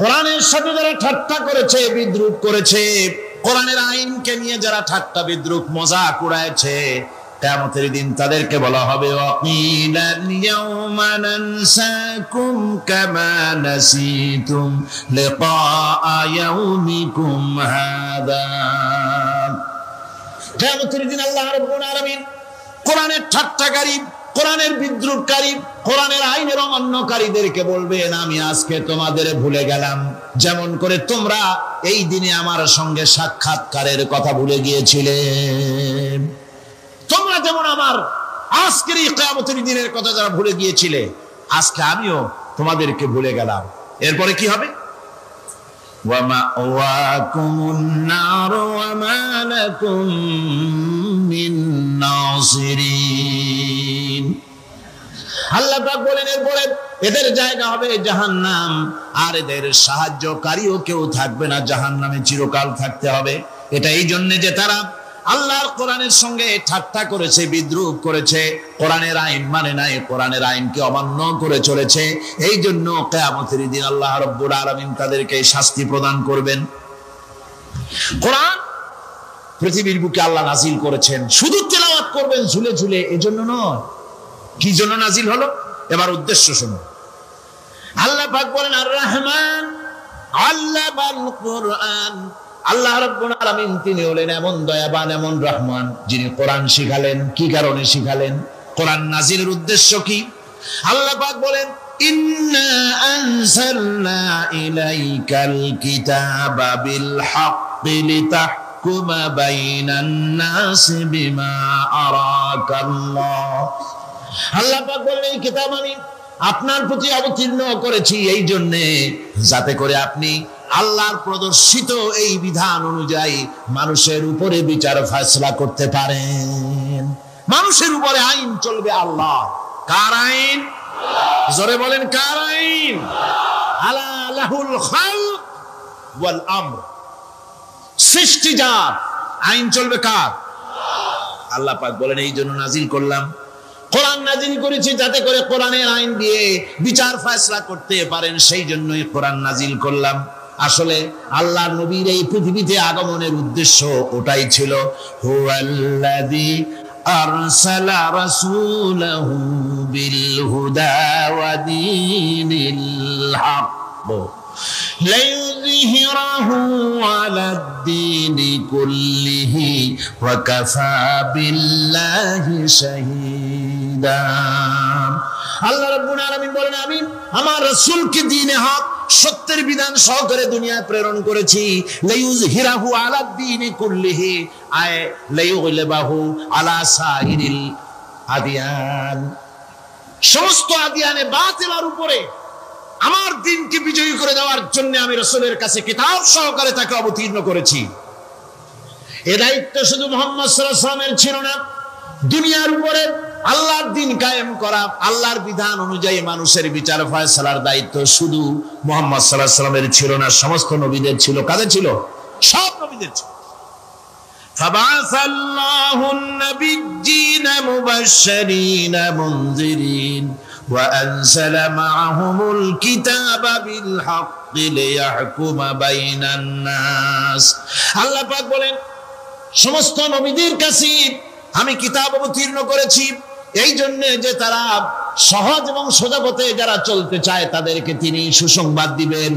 কোরআনের সাথে যারা ঠাট্টা করেছে, বিদ্রুপ করেছে, কোরআনের আইনকে নিয়ে যারা ঠাট্টা বিদ্রুপ মজাক উড়াইছে, কিয়ামতের দিন তাদেরকে বলা হবে ওয়াকিলাল ইয়াউমা নানসাকুম কামা নাসিতুম লিকা ইয়াউমিকুম হাদা। কিয়ামতের দিন আল্লাহ রাব্বুল আলামিন কোরআনের ঠাট্টাকারী, কোরআনের বিদ্রুপকারী, কোরআনের আইনের অমান্যকারীদেরকে বলবেন আমি আজকে তোমাদের ভুলে গেলাম, যেমন করে তোমরা এই দিনে আমার সঙ্গে সাক্ষাৎকারের কথা ভুলে গিয়েছিলে। তোমরা যেমন আমার আজকের এই কিয়ামতের দিনের কথা যারা ভুলে গিয়েছিলে, আজকে আমিও তোমাদেরকে ভুলে গেলাম। এরপরে কি হবে? ওয়া মাওয়াকুমুন নার ওয়া মা লাকুম মিন নাসিরিন। আল্লাহ পাক বলেন এরপরে এদের জায়গা হবে জাহান্নাম, আর এদের সাহায্যকারীও কেউ থাকবে না, জাহান্নামে চিরকাল থাকতে হবে। এটা এই জন্য যে তারা আল্লাহর কোরআনের সঙ্গে ঠাট্টা করেছে, বিদ্রুপ করেছে, কোরআনের আইন মানে নাই, কোরআনের আইনকে অমান্য করে চলেছে। এই জন্য কিয়ামতের দিন আল্লাহ রাব্বুল আলামিন তাদেরকে শাস্তি প্রদান করবেন। কোরআন পৃথিবীর বুকে আল্লাহ নাজিল করেছেন, শুধু তেলাওয়াত করবেন ঝুলে ঝুলে, এজন্য নয়। কি জন্য নাজিল হলো? এবার উদ্দেশ্য শুনো। আল্লাহ পাক বলেন আর রহমান আল্লামাল কোরআন। আল্লাহ রাব্বুল আলামিন তিনি হলেন এমন দয়াবান, এমন রহমান, যিনি কোরআন শিখালেন। কি কারণে শিখালেন? কোরআন নাজিলের উদ্দেশ্য কি? আল্লাহ পাক বলেন ইন্না আনজালনা ইলাইকাল কিতাবা বিল হাক্কি লিতাহকুমা বাইনান নাসি বিমা আরাকাল্লাহ। আল্লাহ পাক বলেন এই কিতাব আমি আপনার প্রতি অবতীর্ণ করেছি এই জন্যে যাতে করে আপনি আল্লাহর প্রদর্শিত এই বিধান অনুযায়ী মানুষের উপরে বিচার ফয়সালা করতে পারেন। মানুষের উপরে আইন চলবে আল্লাহ। কার আইন? জোরে বলেন কার আইন? আলা লাহুল খালক ওয়াল আমর। সৃষ্টি যার, আইন চলবে কার? আল্লাহ পাক বলেন এই জন্য নাজিল করলাম, কোরআন নাজিল করেছি যাতে করে কোরআনের আইন দিয়ে বিচার ফয়সালা করতে পারেন, সেই জন্যই কোরআন নাজিল করলাম। আসলে আল্লাহর নবীর এই পৃথিবীতে আগমনের উদ্দেশ্য ওটাই ছিল। হুয়াল্লাযী আরসালা রাসূলাহু বিল হুদা ওয়া দীনিল হক লিইয়ুযহিরাহু আলাদ-দীনি কুল্লিহি ওয়া কাফা বিল্লাহি শাহীদা। আল্লাহ রাব্বুল আলামিন বলেন আমি আমার রাসূলকে দ্বীনে হক, সত্যের বিধান সহকারে দুনিয়ায় প্রেরণ করেছি। লিইয়ুযহিরাহু আলাদ-দীনি কুল্লিহি আয় লিইয়ুগলিবাহু আলা সাইরিল আদিয়ান। সমস্ত আদিয়ানে বাতিলের উপরে আমার দ্বীনকে বিজয়ী করে দেওয়ার জন্য আমি রাসূলের কাছে কিতাব সহকারে তাকে অবতীর্ণ করেছি। এই দায়িত্ব শুধু মুহাম্মদ সাল্লাল্লাহু আলাইহি ওয়াসাল্লামের ছিল না, দুনিয়ার উপরে আল্লাহর দ্বীন কায়েম করা, আল্লাহর বিধান অনুযায়ী মানুষের বিচার ফয়সালার দায়িত্ব শুধু মুহাম্মদ সাল্লাল্লাহু আলাইহি ওয়াসাল্লামের ছিল না, সমস্ত নবীদের ছিল। কাদের ছিল? সব নবীদের ছিল। ফাবাসাল্লাহু আন-নাবিয়্যিনা মুবাশশিরিনা মুনযিরিন ওয়া আনজালা মা'আহুমুল কিতাবা বিল হাক্কি লিয়াহকুমা বাইনান নাস। আল্লাহ পাক বলেন সমস্ত নবীদের কাছে আমি কিতাব অবতীর্ণ করেছি এই জন্য যে তারা সহজ এবং সোজা পথে যারা চলতে চায় তাদেরকে তিনি সুসংবাদ দিবেন,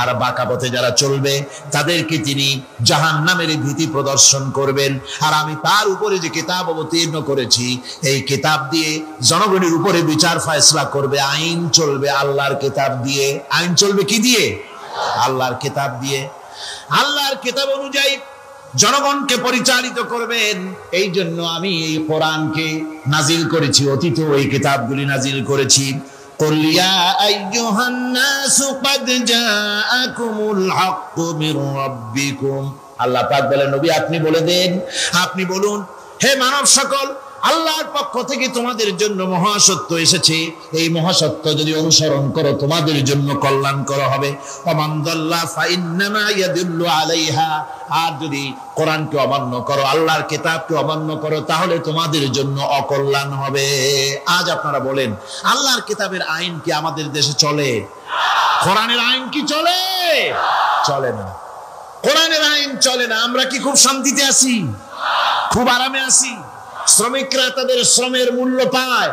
আর বাঁকা পথে যারা চলবে তাদেরকে তিনি জাহান্নামের ভীতি প্রদর্শন করবেন। আর আমি তার উপরে যে কিতাব অবতীর্ণ করেছি এই কিতাব দিয়ে জনগণের উপরে বিচার ফয়সালা করবে, আইন চলবে আল্লাহর কিতাব দিয়ে। আইন চলবে কি দিয়ে? আল্লাহর কিতাব দিয়ে। আল্লাহর কিতাব অনুযায়ী জনগণকে পরিচালিত করবেন। এই জন্য আমি এই কোরআনকে নাজিল করেছি, অতীত এই কিতাবগুলি নাজিল করেছি। কুল ইয়া আইয়ুহান নাসু ক্বাদ জাআকুমুল হাক্কু মির রাব্বিকুম। আল্লাহ পাক বলেন নবী আপনি বলে দেন, আপনি বলুন হে মানব সকল, আল্লাহর পক্ষ থেকে তোমাদের জন্য মহাসত্য এসেছে, এই মহাসত্য যদি অনুসরণ করো তোমাদের জন্য কল্যাণকর হবে। ওমান দাল্লা ফাইন্নামা ইয়াদুল্লু আলাইহা। আর যদি কোরআনকে অমান্য করো, আল্লাহর কিতাবকে অমান্য করো, তাহলে তোমাদের জন্য অকল্যাণ হবে। আজ আপনারা বলেন আল্লাহর কিতাবের আইন কি আমাদের দেশে চলে? কোরআনের আইন কি চলে? চলে না, কোরআনের আইন চলে না। আমরা কি খুব শান্তিতে আছি? খুব আরামে আছি? শ্রমিকরা তাদের শ্রমের মূল্য পায়,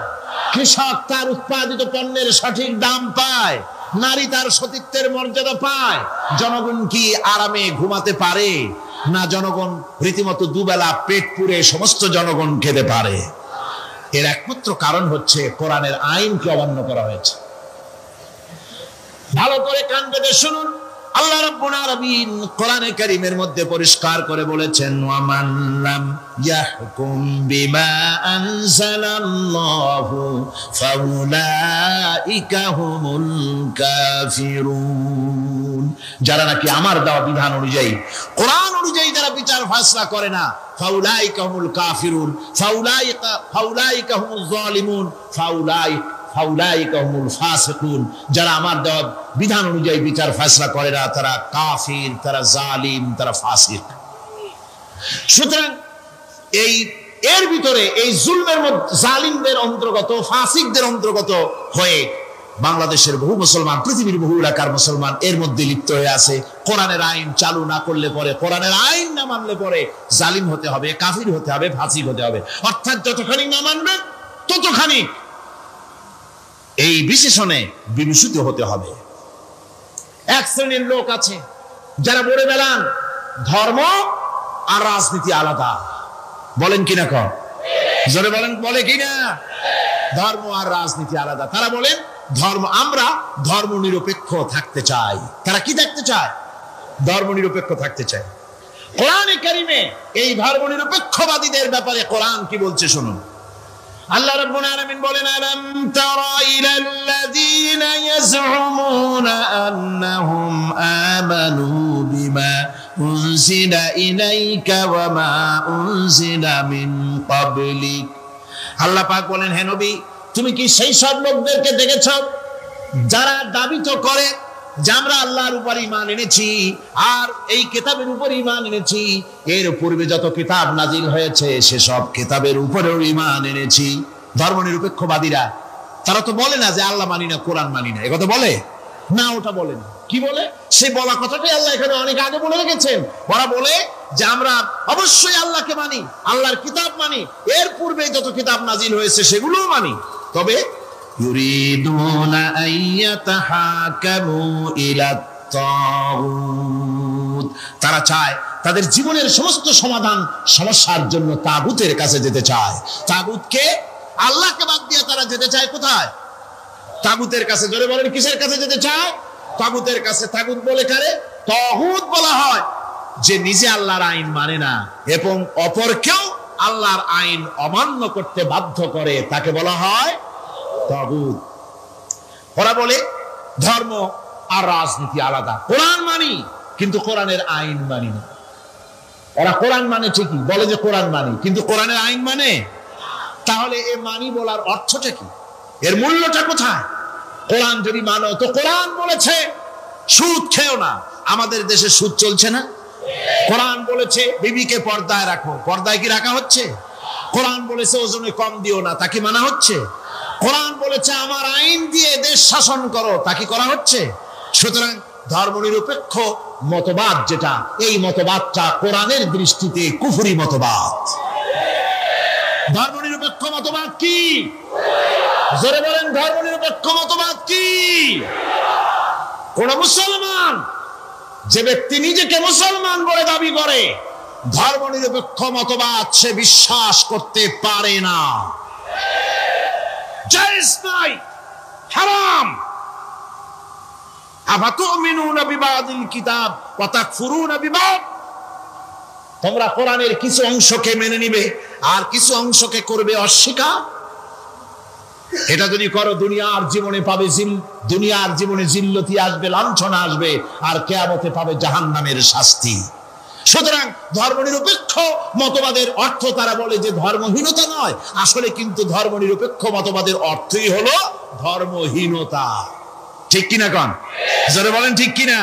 কৃষক তার উৎপাদিত পণ্যের সঠিক দাম পায়, নারী তার সতীত্বের মর্যাদা পায়, জনগণ কি আরামে ঘুমাতে পারে না? জনগণ রীতিমতো দুবেলা পেট পুরে সমস্ত জনগণ খেতে পারে। এর একমাত্র কারণ হচ্ছে কোরআনের আইনকে অমান্য করা হয়েছে। ভালো করে কান পেতে শুনুন, আল্লাহ রাব্বুল আলামিন কোরআনে কারীমের মধ্যে পরিষ্কার করে বলেছেন, ওয়ামান লাম ইয়াহকুম বিমা আনজালাল্লাহু ফাউলাইকা হুমুল কাফিরুন। যারা নাকি আমার দেওয়া বিধান অনুযায়ী, কোরআন অনুযায়ী যারা বিচার ফায়সালা করে না, ফাউলাইকা হুমুল কাফিরুন, ফাউলাইকা হুমুজ জালিমুন, ফাউলাইকা হুমুল ফাসিকুন। যারা আমার দেওয়া বিধান অনুযায়ী বিচার ফায়সালা করে না, তারা কাফির, তারা জালিম, তারা ফাসিক। সুতরাং এর ভিতরে এই জুলমের মধ্যে জালিমদের অন্তর্গত, ফাসিকদের অন্তর্গত হয়ে বাংলাদেশের বহু মুসলমান, পৃথিবীর বহু এলাকার মুসলমান এর মধ্যে লিপ্ত হয়ে আছে। কোরআনের আইন চালু না করলে পরে, কোরআনের আইন না মানলে পরে জালিম হতে হবে, কাফির হতে হবে, ফাসিক হতে হবে। অর্থাৎ যতখানি না মানবেন ততখানি এই বিশেষণে বিভূষিত হতে হবে। এক শ্রেণীর লোক আছে যারা বলে বেড়ান ধর্ম আর রাজনীতি আলাদা। বলেন কিনা? কম জোরে বলেন, বলে কিনা? ধর্ম আর রাজনীতি আলাদা। তারা বলেন আমরা ধর্ম নিরপেক্ষ থাকতে চাই। তারা কি থাকতে চায়? ধর্ম নিরপেক্ষ থাকতে চায়। কোরআনে কারীমে এই ধর্ম নিরপেক্ষবাদীদের ব্যাপারে কোরআন কি বলছে শুনুন। আল্লাহ রাব্বুল আলামিন বলেন, আলাম তারা ইলাল্লাযীনা ইয়াজউমুনা আন্নাহুম আমানু বিমা উনজিলা ইলাইকা ওয়া মা উনজিলা মিন ক্বাবলিক। আল্লাহ পাক বলেন, হে নবী, তুমি কি সেই সব লোকদেরকে দেখেছ যারা দাবি তো করে যে আমরা আল্লাহর উপর ঈমান এনেছি আর এই কিতাবের উপর ঈমান এনেছি, এর পূর্বে যত কিতাব নাজিল হয়েছে সেসব কিতাবের উপরেও ঈমান এনেছি। ধর্ম নিরপেক্ষবাদীরা তারা তো বলে না যে আল্লাহ মানি না, কোরআন মানি না, একথা বলে না? ওটা বলে না। কি বলে? সে বলা কথাটাই আল্লাহ এখানে অনেক আগে বলে রেখেছেন। ওরা বলে যে আমরা অবশ্যই আল্লাহকে মানি, আল্লাহর কিতাব মানি, এর পূর্বে যত কিতাব নাজিল হয়েছে সেগুলোও মানি, তবে ইউরিদুনা আইয়াতাহাকামু ইলাত তাগুত, তারা চায় তাদের জীবনের সমস্ত সমাধান সমস্যার জন্য তাগুতের কাছে যেতে চায়। তাগুতকে, আল্লাহকে বাদ দিয়ে তারা যেতে চায় কোথায়? তাগুতের কাছে। জোরে বলেন, কিসের কাছে যেতে চায়? তাগুতের কাছে। তাগুত বলে কারে? তাগুত বলা হয় যে নিজে আল্লাহর আইন মানে না এবং অপরকেও আল্লাহর আইন অমান্য করতে বাধ্য করে, তাকে বলা হয় তাগুত। ওরা বলে ধর্ম আর রাজনীতি আলাদা। কোরআন মানি কিন্তু কোরআনের আইন মানি না। ওরা কোরআন মানে ঠিকই, বলে যে কোরআন মানি, কিন্তু কোরআনের আইন মানে। তাহলে এ মানি বলার অর্থটা কি? এর মূল্যটা কোথায়? কোরআন যদি মানো তো কোরআন বলেছে সুদ খেও না। আমাদের দেশে সুদ চলছে না? কোরআন বলেছে বিবিকে পর্দায় রাখো, পর্দায় কি রাখা হচ্ছে? কোরআন বলেছে ওজনে কম দিও না, তা কি মানা হচ্ছে? কোরআন বলেছে আমার আইন দিয়ে দেশ শাসন করো, তা কি করা হচ্ছে? সুতরাং ধর্মনিরপেক্ষ মতবাদ যেটা, এই মতবাদটা কোরআনের দৃষ্টিতে কুফরি মতবাদ। ধর্মনিরপেক্ষ মতবাদ কি? জোরে বলেন, ধর্মনিরপেক্ষ মতবাদ কি? কোন মুসলমান, যে ব্যক্তি নিজেকে মুসলমান বলে দাবি করে, ধর্মনিরপেক্ষ মতবাদ সে বিশ্বাস করতে পারে না। জায়েজ নাই, হারাম। আফাতুমিনুনা বিবাদিল কিতাব ওয়া তাকফুরুনা বিবাদ। তোমরা কোরআনের কিছু অংশকে মেনে নিবে আর কিছু অংশকে করবে অস্বীকার। এটা যদি করো দুনিয়ার জীবনে পাবে দুনিয়ার জীবনে জিল্লতি আসবে, লাঞ্ছনা আসবে, আর কিয়ামতে পাবে জাহান্নামের শাস্তি। সুতরাং ধর্মনিরপেক্ষ মতবাদের অর্থ তারা বলে যে ধর্মহীনতা নয়, আসলে কিন্তু ধর্মনিরপেক্ষ মতবাদের অর্থই হলো ধর্মহীনতা। ঠিক কিনা কোন? জোরে বলেন ঠিক কিনা?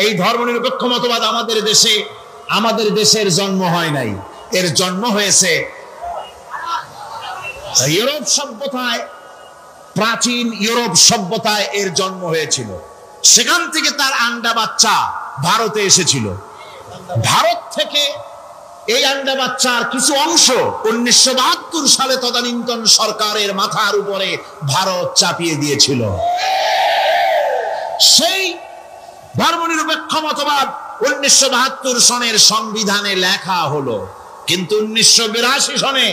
এই ধর্মনিরপেক্ষ মতবাদ আমাদের দেশের জন্ম হয় নাই, এর জন্ম হয়েছে ইউরোপ সভ্যতায়। প্রাচীন ইউরোপ সভ্যতায় এর জন্ম হয়েছিল। সেখান থেকে তার আন্ডা বাচ্চা ভারতে এসেছিল। ভারত থেকে এই আন্ডা বাচ্চার কিছু অংশ 1972 সালে তদানীন্তন সরকারের মাথার উপরে ভারত চাপিয়ে দিয়েছিল। সেই ধর্মনিরপেক্ষ মতবাদ 1972 সনের সংবিধানে লেখা হলো, কিন্তু 1982 সনে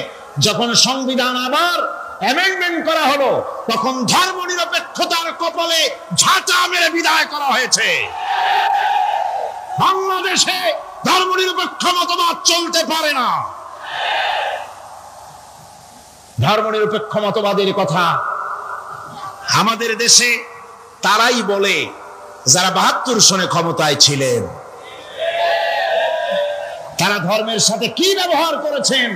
যখন সংবিধান আবার অ্যামেন্ডমেন্ট করা হলো, তখন ধর্মনিরপেক্ষতার কপালে ঝাঁটা মেরে বিদায় করা হয়েছে। বাংলাদেশে ধর্মনিরপেক্ষ মতবাদ চলতে পারে না। ধর্মনিরপেক্ষ মতবাদের কথা আমাদের দেশে তারাই বলে যারা 72 সনে ক্ষমতায় ছিলেন। তারা ধর্মের সাথে কি ব্যবহার করেছেন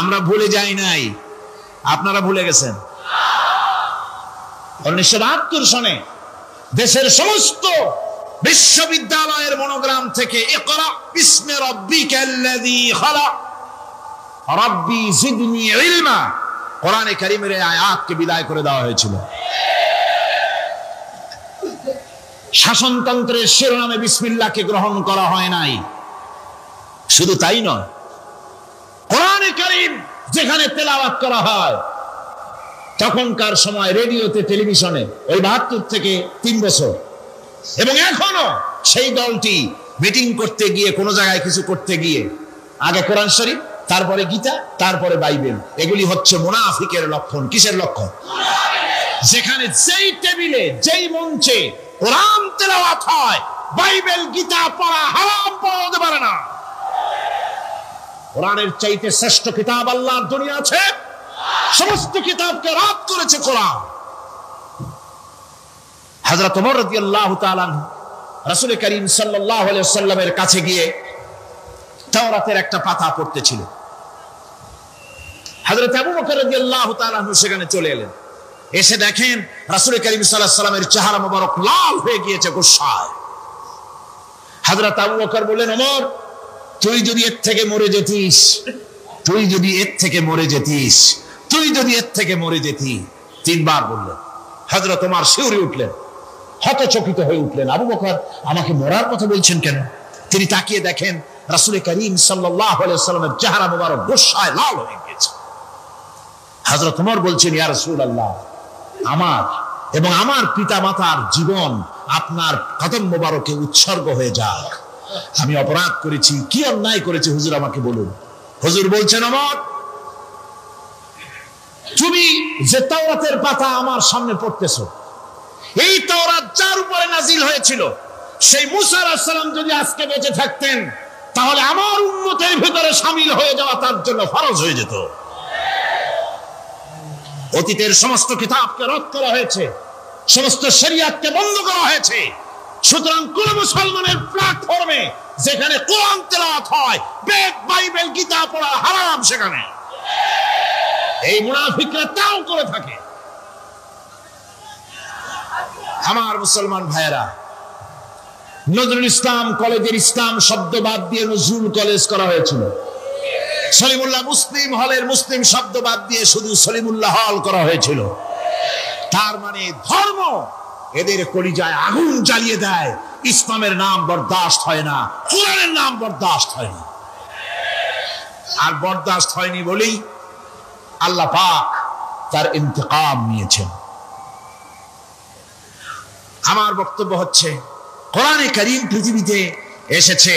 আমরা ভুলে যাই নাই, আপনারা ভুলে গেছেন। 1972 সনে দেশের সমস্ত বিশ্ববিদ্যালয়ের মনোগ্রাম থেকে ইকরা বিসমি রাব্বিকাল্লাযী খালাক রাব্বি জিদনি ইলমা কোরআনে কারীমের আয়াতকে বিদায় করে দেওয়া হয়েছিল। শাসনতন্ত্রের শিরোনামে বিসমিল্লাহকে গ্রহণ করা হয় নাই। শুধু তাই নয়, কোরআনে কারীম যেখানে তেলাওয়াত করা হয় তখনকার সময় রেডিওতে, টেলিভিশনে, ওই 72 থেকে 3 বছর, এবং এখনো সেই দলটি মিটিং করতে গিয়ে, কোন জায়গায় কিছু করতে গিয়ে আগে কোরআন শরীফ, তারপরে গীতা, তারপরে বাইবেল, এগুলি হচ্ছে মুনাফিকের লক্ষণ। কিসের লক্ষণ? যেখানে যেই টেবিলে, যেই মঞ্চে কোরআন তেলাওয়াত হয়, বাইবেল গীতা পড়া হারাম, পড়া হতে পারে না। কোরআনের চাইতে শ্রেষ্ঠ কিতাব আল্লাহর দুনিয়া আছে? সমস্ত কিতাবকে রাদ করেছে কোরআন। হযরত ওমর রাদিয়াল্লাহু তাআলা রাসূল করিম সাল্লাল্লাহু আলাইহি ওয়াসাল্লামের কাছে গিয়ে তাওরাতের একটা পাতা পড়তেছিল। হযরত আবু বকর রাদিয়াল্লাহু তাআলা সেখানে চলে এলেন। এসে দেখেন রাসূল করিম সাল্লাল্লাহু আলাইহি ওয়াসাল্লামের চেহারা মোবারক লাল হয়ে গিয়েছে গোসায়। হযরত আবু বকর বললেন, ওমর, তুই যদি এর থেকে মরে যেতিস, তুই যদি এর থেকে মরে যেতিস, তুই যদি এর থেকে মরে যেতি। 3 বার বললেন। হযরত ওমর শিউরে উঠলেন, হতচকিত হয়ে উঠলেন। আবু বকর আমাকে মরার কথা বলছেন কেন? তিনি তাকিয়ে দেখেন রাসূল করিম সাল্লাল্লাহু আলাইহি ওয়াসাল্লামের চেহারা মোবারক গোসায় লাল হয়ে গেছে। হযরত ওমর বলছেন, ইয়া রাসূলুল্লাহ, আমার এবং আমার পিতামাতার জীবন আপনার কদম মোবারকে উৎসর্গ হয়ে যাক। আমি অপরাধ করেছি, কি অন্যায় করেছি হুজুর আমাকে বলুন। হুজুর বলছেন, ওমর, তুমি যে তাওরাতের পাতা আমার সামনে পড়তেছো, এই তাওরাত যার উপরে নাজিল হয়েছিল, সেই মুসা আলাইহিস সালাম যদি আজকে বেঁচে থাকতেন, তাহলে আমার উম্মতের ভিতরে শামিল হয়ে যাওয়া তার জন্য ফরজ হয়ে যেত। অতীতের সমস্ত কিতাবকে রদ করা হয়েছে, সমস্ত শরিয়াতকে বন্ধ করা হয়েছে। সুতরাং কোন মুসলমানের প্ল্যাটফর্মে যেখানে কোরআন তেলাওয়াত হয়, বেদ, বাইবেল, গীতা পড়া হারাম সেখানে। এই মুনাফিকরা তাও করে থাকে। আমার মুসলমান ভাইয়েরা, নজরুল ইসলাম কলেজের ইসলাম শব্দ বাদ দিয়ে নজরুল কলেজ করা হয়েছিল। সলিমুল্লাহ মুসলিম হলের মুসলিম শব্দ বাদ দিয়ে শুধু সলিমুল্লাহ হল করা হয়েছিল। তার মানে ধর্ম এদের কলিজায় আগুন জ্বালিয়ে দেয়। ইসলামের নাম বরদাস্ত হয় না, কোরআনের নাম বরদাস্ত হয় না। আর বরদাস্ত হয়নি বলেই আল্লাহ পাক তার ইন্তেকাম নিয়েছেন। আমার বক্তব্য হচ্ছে, কোরআনে কারীম পৃথিবীতে এসেছে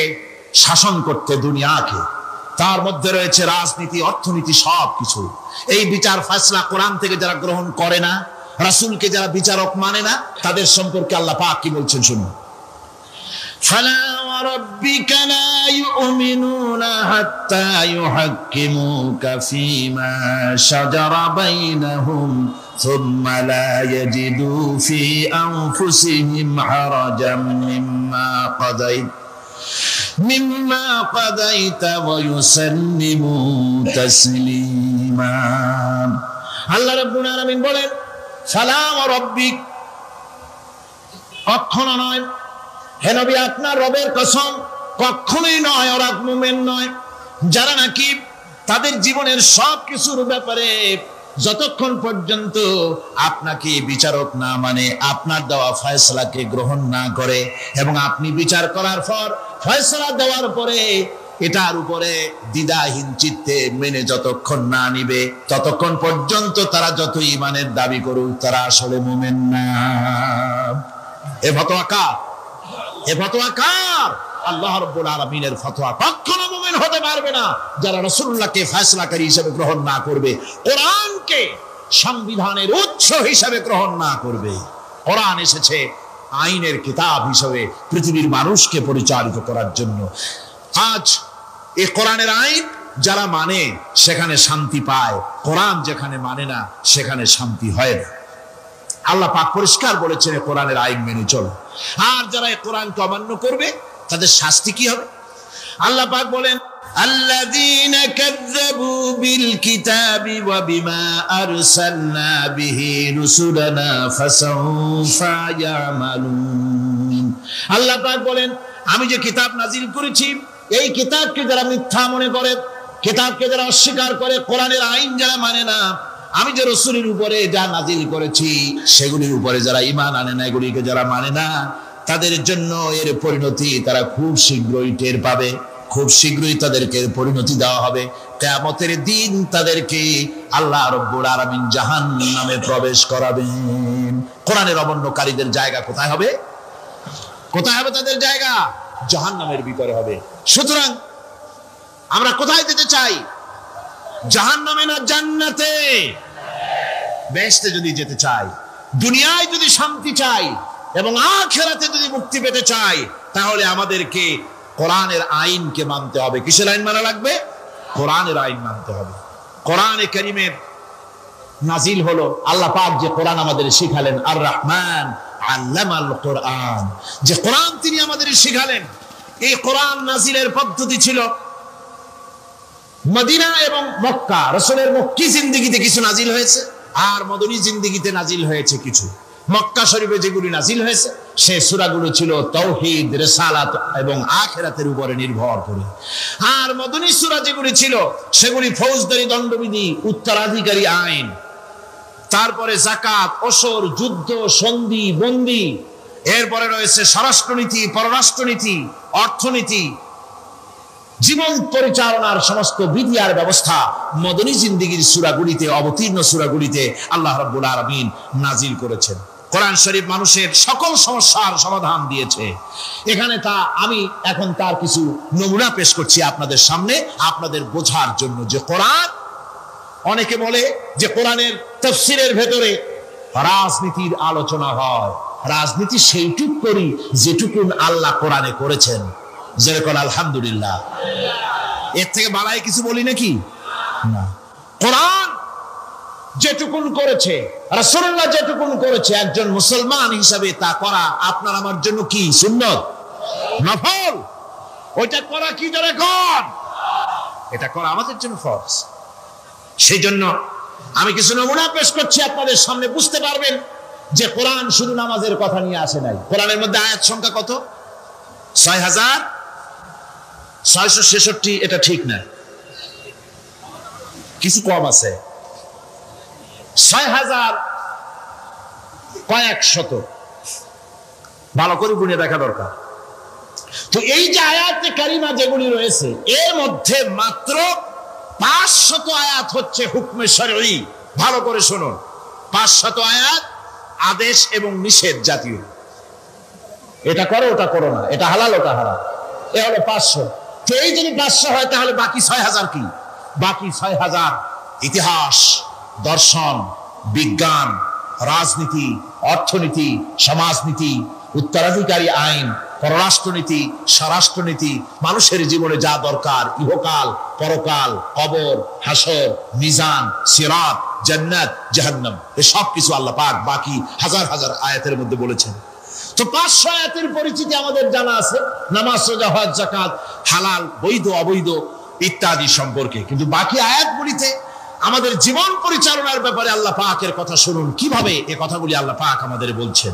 শাসন করতে দুনিয়াকে। তার মধ্যে রয়েছে রাজনীতি, অর্থনীতি, সবকিছু। এই বিচার ফয়সালা কোরআন থেকে যারা গ্রহণ করে না, রাসূলকে যারা বিচারক মানে না, তাদের সম্পর্কে আল্লাহ পাক কি বলছেন শুনুন। ফালা ওয়ারাব্বিকা লা ইউমিনুনা হাত্তা ইউহাক্কিমুকা ফীমা শাজারা বাইনাহুম সুম্মা লা ইয়াজিদু ফী আনফুসিহিম হারাজাম মিম্মা কাদাইতা ওয়া ইউসাল্লিমু তাসলিমা। আল্লাহ রাব্বুল আলামিন বলেন, সালাম রব্বিক, কখনো নয় হে নবী, আপনার রবের কসম, কখনোই নয়। ওরা মুমিন নয় যারা নাকি তাদের জীবনের সব কিছুর ব্যাপারে যতক্ষণ পর্যন্ত আপনাকে বিচারক না মানে, আপনার দেওয়া ফয়সালাকে গ্রহণ না করে, এবং আপনি বিচার করার পর ফয়সালা দেওয়ার পরে এটার উপরে দ্বিধাহীন চিত্তে মেনে যতক্ষণ না নিবে, ততক্ষণ পর্যন্ত তারা যত ঈমানের দাবি করুক, তারা আসলে মুমিন না। এ ফতোয়া কার? এ ফতোয়া কার? আল্লাহ রাব্বুল আলামিনের ফতোয়া। কখনো মুমিন হতে পারবে না যারা রাসূলুল্লাহকে ফয়সালাকারী হিসেবে গ্রহণ না করবে, কোরআনকে সংবিধানের উৎস হিসেবে গ্রহণ না করবে। কোরআন এসেছে আইনের কিতাব হিসেবে পৃথিবীর মানুষকে পরিচালিত করার জন্য। আজ এই কোরআনের আইন যারা মানে সেখানে শান্তি পায়, কোরআন যেখানে মানে না সেখানে শান্তি হয় না। আল্লাহ পাক পরিষ্কার বলেছেন কোরআনের আইন মেনে চলো। আর যারা এই কোরআনকে অমান্য করবে তাদের শাস্তি কি হবে? আল্লাহ পাক বলেন, আল্লাযীনা কাযযাবু বিল কিতাবি ওয়া বিমা আরসালনা বিহি রুসুলানা ফাসাউফা ইয়ামালুন। আল্লাহ পাক বলেন, আমি যে কিতাব নাজিল করেছি এই কিতাবকে যারা মিথ্যা মনে করে, কিতাবকে যারা অস্বীকার করে, কোরআনের আইন যারা মানে না, আমি যে রাসূলের উপরে যা নাজিল করেছি সেগুলির উপরে যারা ঈমান আনে না, এগুলিকে যারা মানে না, তাদের জন্য এর পরিণতি তারা খুব শীঘ্রই টের পাবে। খুব শীঘ্রই তাদেরকে পরিণতি দেওয়া হবে। কিয়ামতের দিন তাদেরকে আল্লাহ রাব্বুল আলামিন জাহান্নামে প্রবেশ করাবেন। কোরআনের অমান্যকারীদের জায়গা কোথায় হবে? কোথায় হবে তাদের জায়গা? জাহান্নামের ভিতরে হবে। সুতরাং আমরা কোথায় যেতে চাই? জাহান্নামে না জান্নাতে? বেহেশতে যদি যেতে চাই, দুনিয়ায় যদি শান্তি চাই এবং আখিরাতে যদি মুক্তি পেতে চাই, তাহলে আমাদেরকে কোরআনের আইনকে মানতে হবে। কিসের আইন মানা লাগবে? কোরআনের আইন মানতে হবে। কোরআনে কারীমের নাজিল হলো, আল্লাহ পাক যে কোরআন আমাদের শিখালেন, আর রহমান আল্লামাল কোরআন, যে কোরআন তিনি আমাদের শিখালেন। এই কোরআন নাজিলের পদ্ধতি ছিল মদিনা এবং মক্কা। রাসূলের মক্কি জিন্দেগিতে কিছু নাজিল হয়েছে, আর মদনী জিন্দেগিতে নাজিল হয়েছে কিছু। মক্কা শরীফে যেগুলি নাজিল হয়েছে সে সূরাগুলো ছিল তাওহীদ, রিসালাত এবং আখিরাতের উপরে নির্ভর করে। আর মদনী সূরা যেগুলি ছিল সেগুলি ফৌজদারি দণ্ডবিধি, উত্তরাধিকারী আইন, তারপরে যাকাত, ওসর, যুদ্ধ, সন্ধি, বন্দী, এরপরে রয়েছে স্বরাষ্ট্রনীতি, পররাষ্ট্রনীতি, অর্থনীতি, জীবন পরিচালনার সমস্ত বিধি আর ব্যবস্থা মদনী জিন্দেগির সূরাগুলিতে, অবতীর্ণ সূরাগুলিতে আল্লাহ রাব্বুল আলামিন নাজিল করেছেন। কোরআন শরীফ মানুষের সকল সমস্যার সমাধান দিয়েছে। এখানে আমি এখন তার কিছু নমুনা পেশ করছি আপনাদের সামনে, আপনাদের বোঝার জন্য যে কোরআন। অনেকে বলে যে কোরআনের তাফসীরের ভেতরে রাজনীতির আলোচনা হয়। রাজনীতি সেইটুক করি যেটুকু আল্লাহ কোরআনে করেছেন। যেরকম আলহামদুলিল্লাহ, এর থেকে বাড়াই কিছু বলি নাকি? না। কোরআন যেটুকুন করেছে, রাসূলুল্লাহ যেটুকুন করেছে, একজন মুসলমান হিসাবে তা করা আপনার আমার জন্য কি? সুন্নত, নফল। ওইটা করা কি জোরে কোন? এটা করা আমাদের জন্য ফরজ। সেই জন্য আমি কিছু নমুনা পেশ করছি আপনাদের সামনে, বুঝতে পারবেন যে কোরআন শুধু নামাজের কথা নিয়ে আসে নাই। কোরআনের মধ্যে আয়াত সংখ্যা কত? ৬,৬৬৬, এটা ঠিক না, কিছু কম আছে। ৬,০০০ কয়েক শত, ভালো করে গুণে দেখা দরকার। তো এই যে আয়াতে কারিমা যেগুলি রয়েছে, এর মধ্যে মাত্র ৫০০ আয়াত হচ্ছে হুকমে শরঈ। ভালো করে শুনুন, ৫০০ আয়াত আদেশ এবং নিষেধ জাতীয়। এটা করো, ওটা করো না, এটা হালাল, ওটা হারাম, এ হলো ৫০০। তো এই যদি ৫০০ হয় তাহলে বাকি ৬,০০০ কি? বাকি ৬,০০০ ইতিহাস, দর্শন, বিজ্ঞান, রাজনীতি, অর্থনীতি, সমাজনীতি, উত্তরাধিকারী আইন, পররাষ্ট্রনীতি, স্বরাষ্ট্রনীতি, মানুষের জীবনে যা দরকার, ইহকাল, পরকাল, কবর, হাসর, মিজান, সিরাত, জান্নাত, জাহান্নাম, এসব কিছু আল্লাহ পাক বাকি হাজার হাজার আয়াতের মধ্যে বলেছেন। তো ৫০০ আয়াতের পরিচিতি আমাদের জানা আছে, নামাজ, রোজা, হজ, যাকাত, হালাল, বৈধ, অবৈধ ইত্যাদি সম্পর্কে। কিন্তু বাকি আয়াতগুলিতে আমাদের জীবন পরিচালনার ব্যাপারে আল্লাহ পাকের কথা শুনুন, কিভাবে এই কথাগুলি আল্লাহ পাক আমাদের বলছেন।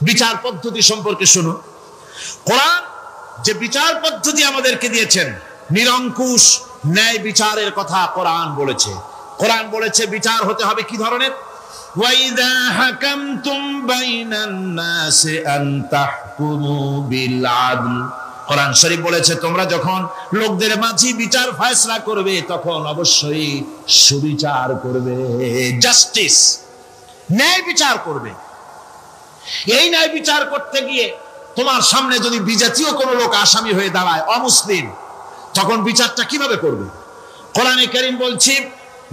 বিচার পদ্ধতি সম্পর্কে শুনুন। কোরআন যে বিচার পদ্ধতি আমাদেরকে দিয়েছেন, নিরঙ্কুশ ন্যায় বিচারের কথা কোরআন বলেছে। কোরআন বলেছে বিচার হতে হবে কি ধরনের? ওয়াইদা হাকামতুম বাইনান নাসি আন তাহকুমু বিল আদল। কোরআন শরীফ বলেছে তোমরা যখন লোকদের মাঝে বিচার ফয়সালা করবে তখন অবশ্যই সুবিচার করবে, জাস্টিস, ন্যায় বিচার করবে। এই ন্যায় বিচার করতে গিয়ে তোমার সামনে যদি বিজাতীয় কোনো লোক আসামি হয়ে দাঁড়ায়, অমুসলিম, তখন বিচারটা কিভাবে করবে? কোরআনে কারীম বলছে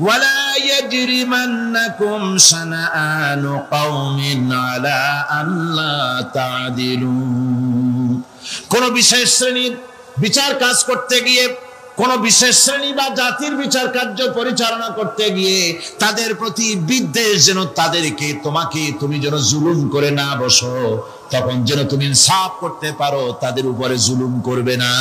ওয়ালা ইয়াজরিমান্নাকুম শানাআনু কওমিন আলা আল্লা তা'দিলু। কোন বিশেষ শ্রেণীর বিচার কাজ করতে গিয়ে, কোন বিশেষ শ্রেণী বা জাতির বিচার কার্য পরিচালনা করতে গিয়ে তাদের প্রতি বিদ্বেষ যেন তাদেরকে তুমি যেন জুলুম করে না বসো, তখন যেন তুমি ইনসাফ করতে পারো, তাদের উপরে জুলুম করবে না।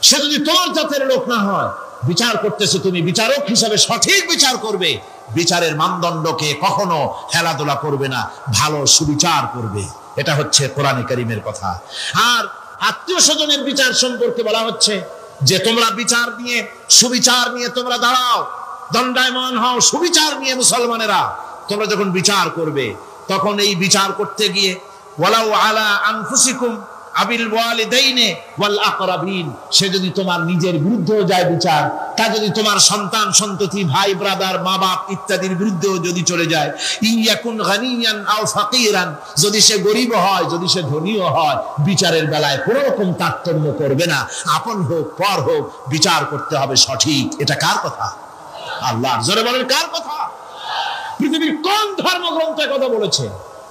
সে যদি তোমার জাতের লোক না হয়, বিচার করতেছে তুমি বিচারক হিসাবে সঠিক বিচার করবে, বিচারের মানদণ্ডকে কখনো খেলাধুলা করবে না, ভালো সুবিচার করবে। এটা হচ্ছে কোরআনে কারীমের কথা। আর আত্মীয় স্বজনের বিচার সম্পর্কে বলা হচ্ছে যে তোমরা বিচার নিয়ে, সুবিচার নিয়ে তোমরা দাঁড়াও, দণ্ডায়মান হও, সুবিচার নিয়ে মুসলমানেরা তোমরা যখন বিচার করবে, তখন এই বিচার করতে গিয়ে ওয়ালাউ আলা আনফুসিকুম আবিল ওয়ালিদাইনি ওয়াল আকরাবিন, সে যদি তোমার নিজের বিরুদ্ধেও যায় বিচার, তা যদি তোমার সন্তান সন্ততি, ভাই ব্রাদার, মা বাপ ইত্যাদির বিরুদ্ধেও যদি চলে যায়, ইয়াকুন গানিয়ান আও ফাকিরান, যদি সে গরিব হয়, যদি সে ধনীও হয়, বিচারের বেলায় কোনো রকম তারতম্য করবে না, আপন হোক পর হোক, বিচার করতে হবে সঠিক। এটা কার কথা? আল্লাহর। জোরে বলেন কার কথা? পৃথিবীর কোন ধর্মগ্রন্থে কথা বলেছে?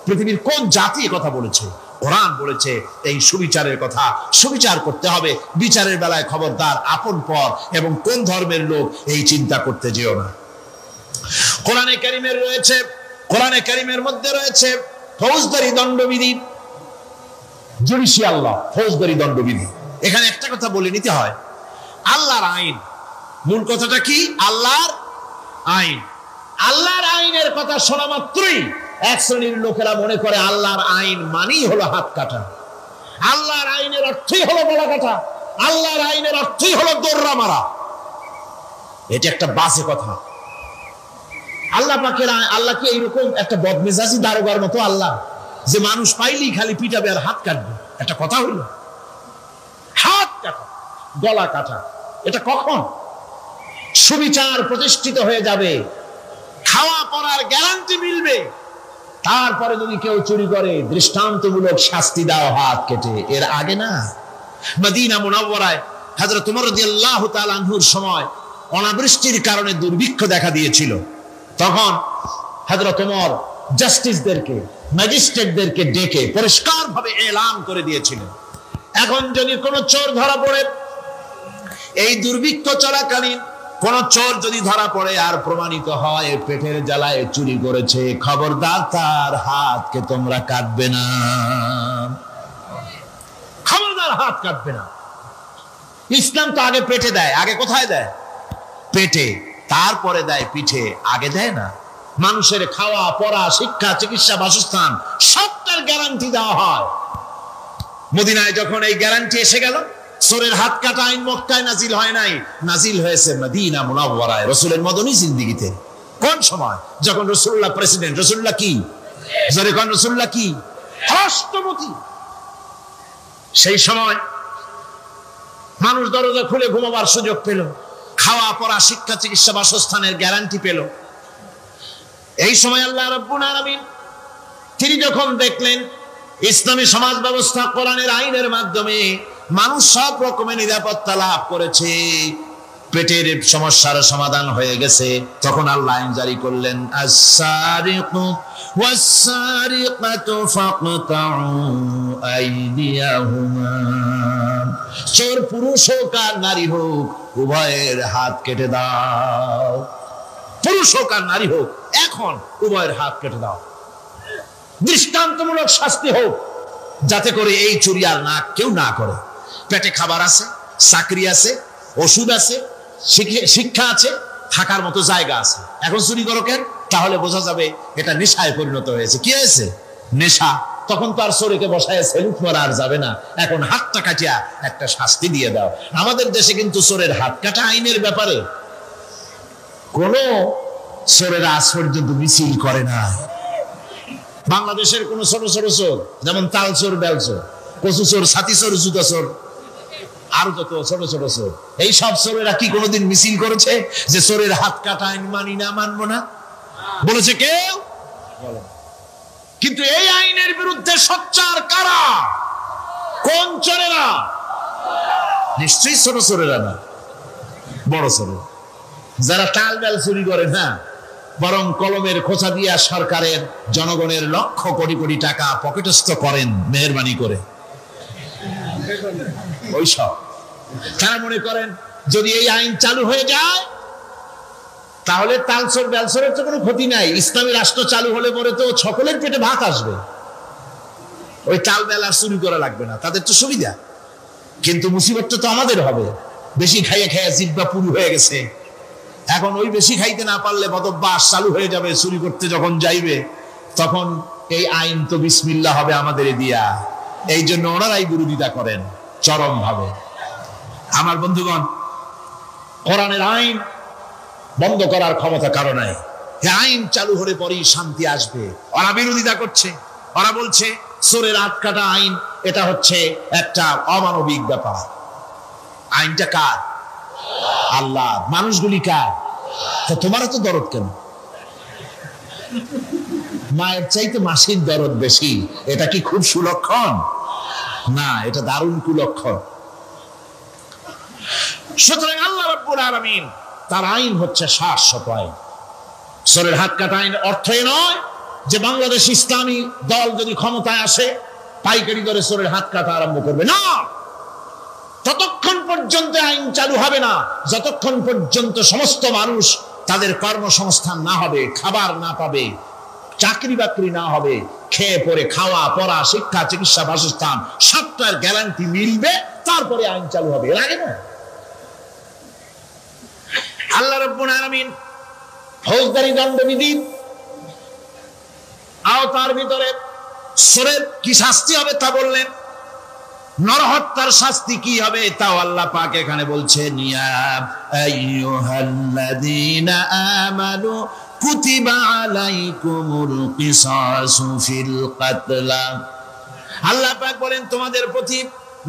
পৃথিবীর কোন জাতি কথা বলেছে? কোরআন বলেছে এই সুবিচারের কথা। সুবিচার করতে হবে, বিচারের বেলায় খবরদার আপন পর এবং কোন ধর্মের লোক এই চিন্তা করতে যেও না। কোরআনে কারীমের মধ্যে রয়েছে ফৌজদারি দণ্ডবিধি, জুডিশিয়াল ল, ফৌজদারি দণ্ডবিধি। এখানে একটা কথা বলে নিতে হয়, আল্লাহর আইন, মূল কথাটা কি? আল্লাহর আইন। আল্লাহর আইনের কথা শোনা মাত্রই এক শ্রেণীর লোকেরা মনে করে আল্লাহর আইন মানেই হলো হাত কাটা, আল্লাহর আইনের অর্থই হলো গলা কাটা, আল্লাহর আইনের অর্থই হলো দৌড়া মারা। এটা একটা বাজে কথা। আল্লাহ পাকের আল্লাহ কি এইরকম একটা বদমেজাজি দারোগার মতো আল্লাহ যে মানুষ পাইলেই খালি পিটাবে আর হাত কাটবে? একটা কথা হইল? হাত কাটা, গলা কাটা, এটা কখন? সুবিচার প্রতিষ্ঠিত হয়ে যাবে, খাওয়া পড়ার গ্যারান্টি মিলবে, তারপরে যদি কেউ চুরি করে দৃষ্টান্তমূলক শাস্তি দাও হাত কেটে। এর আগে না। মদিনা মুনাওয়ারায় হযরত ওমর রাদিয়াল্লাহু তাআলা আনহুর সময় অনাবৃষ্টির কারণে দুর্ভিক্ষ দেখা দিয়েছিল। তখন হযরত ওমর জাস্টিসদেরকে, ম্যাজিস্ট্রেটদেরকে ডেকে পরিষ্কারভাবে এলান করে দিয়েছিলেন, এখন যদি কোনো চোর ধরা পড়ে, এই দুর্ভিক্ষ চলাকালীন কোন চোর যদি ধরা পড়ে আর প্রমাণিত হয় পেটের জ্বালায় চুরি করেছে, খবরদার তার হাতকে তোমরা কাটবে না, খবরদার হাত কাটবে না। ইসলাম তো আগে পেটে দেয়। আগে কোথায় দেয়? পেটে, তারপরে দেয় পিঠে, আগে দেয় না। মানুষের খাওয়া পড়া, শিক্ষা, চিকিৎসা, বাসস্থান সবটার গ্যারান্টি দেওয়া হয়। মদিনায় যখন এই গ্যারান্টি এসে গেল, চোরের হাত কাটা আইন মক্কায় নাজিল হয় নাই, নাজিল হয়েছে মদিনা মুনাওয়ারায়, রাসূলের মদনী জিন্দেগিতে। কোন সময়? যখন রাসূলুল্লাহ প্রেসিডেন্ট। রাসূলুল্লাহ কি? যারা কোন রাসূলুল্লাহ কি? রাষ্ট্রপতি। সেই সময় মানুষ দরজা খুলে ঘুমাবার সুযোগ পেল, খাওয়া পড়া, শিক্ষা, চিকিৎসা, বাসস্থানের গ্যারান্টি পেল। এই সময় আল্লাহ রাব্বুল আলামিন তিনি যখন দেখলেন ইসলামী সমাজ ব্যবস্থা কোরআনের আইনের মাধ্যমে মানুষ সব রকমের নিরাপত্তা লাভ করেছে, পেটের সমস্যার সমাধান হয়ে গেছে, তখন আল্লাহ আইন জারি করলেন, আস-সারিকু ওয়াস-সারিকাতু ফাকতাউ আইদিয়াহুমা, চোর পুরুষ হোক আর নারী হোক উভয়ের হাত কেটে দাও। পুরুষ হোক আর নারী হোক, এখন উভয়ের হাত কেটে দাও। দৃষ্টান্তমূলক শাস্তি হোক, যাতে করে এই চুরি আর না কেউ না করে। পেটে খাবার আছে, চাকরি আছে, ওষুধ আছে, শিক্ষা আছে, থাকার মতো জায়গা আছে, এখন চুরি করো কেন? তাহলে বোঝা যাবে এটা নেশায় পরিণত হয়েছে। কি হয়েছে? নেশা। তখন তো আর চোরকে বসায় সেলুট মারা আর যাবে না, এখন হাতটা কাটিয়া একটা শাস্তি দিয়ে দাও। আমাদের দেশে কিন্তু চোরের হাত কাটা আইনের ব্যাপারে কোন চোরেরা আজ পর্যন্ত মিছিল করে না। বাংলাদেশের কোন ছোট ছোট চোর, যেমন তাল চোর, বেল চোর, কচু চোর, ছাতি চোর, জুতা চোর, আরো যত ছোট ছোট চোর, এই সব চোরেরা কি কোনোদিন মিছিল করেছে যে চোরের হাত কাটা আইন মানি না, মানবো না? বলেছে কেউ? কিন্তু এই আইনের বিরুদ্ধে সোচ্চার কারা? কোন চোরেরা? নিশ্চয়ই ছোট চোরেরা না, বড় চোর, যারা তাল বেল চুরি করে না, বরং কলমের খোঁচা দিয়া সরকারের, জনগণের লক্ষ কোটি কোটি টাকা পকেটস্থ করেন মেহেরবানি করে। ওইসব তারা মনে করেন যদি এই আইন চালু হয়ে যায় তাহলে তালচোর বেলচোরের তো কোনো ক্ষতি নাই, ইসলামী রাষ্ট্র চালু হলে পরে তো সকলের পেটে ভাত আসবে, ওই তাল বেল আর চুরি করা লাগবে না, তাদের তো সুবিধা। কিন্তু মুসিবতটা তো আমাদের হবে, বেশি খাইয়ে খাইয়ে জিহ্বা পুরু হয়ে গেছে। এখন ওই বেশি খাইতে না পারলে বদভ্যাস চালু হয়ে যাবে, চুরি করতে যখন যাইবে তখন এই আইন তো বিসমিল্লাহ হবে আমাদের দিয়া। এই জন্য ওনারাই বিরোধিতা করেন চরম ভাবে। আমার বন্ধুগণ, কোরআনের আইন বন্ধ করার ক্ষমতা কারো নাই। এই আইন চালু হলে পরেই শান্তি আসবে। ওরা বিরোধিতা করছে, ওরা বলছে চোরের হাত কাটা আইন, এটা হচ্ছে একটা অমানবিক ব্যাপার। আইনটা কার? আল্লাহ। মানুষগুলি কার? তোমারও তো দরদ কেন? মায়ের চাইতে মাসির দরদ বেশি, এটা কি খুব সুলক্ষণ? না, এটা দারুণ কুলক্ষণ। সুতরাং আল্লাহ রাব্বুল আলামিন তার আইন হচ্ছে শাশ্বত আইন। চোরের হাত কাটা আইন অর্থই নয় যে বাংলাদেশ ইসলামী দল যদি ক্ষমতায় আসে পাইকারি দরে চোরের হাত কাটা আরম্ভ করবে, না। ততক্ষণ পর্যন্ত আইন চালু হবে না যতক্ষণ পর্যন্ত সমস্ত মানুষ তাদের কর্মসংস্থান না হবে, খাবার না পাবে, চাকরি বাকরি না হবে, খেয়ে পরে খাওয়া পড়া শিক্ষা চিকিৎসা বাসস্থান সবটার গ্যারান্টি মিলবে, তারপরে আইন চালু হবে। এর আগে না। আল্লাহ রাব্বুল আলামিন ফৌজদারি দণ্ডবিধি আওতার ভিতরে চোরের কি শাস্তি হবে তা বললেন, নরহত্যার শাস্তি কি হবে তাও আল্লাহ পাক এখানে বলছেন, ইয়া আইয়ুহাল্লাযীনা আমানু কুতিবা আলাইকুমুল কিসাসু ফিল কাতলা। আল্লাহ পাক বলেন তোমাদের প্রতি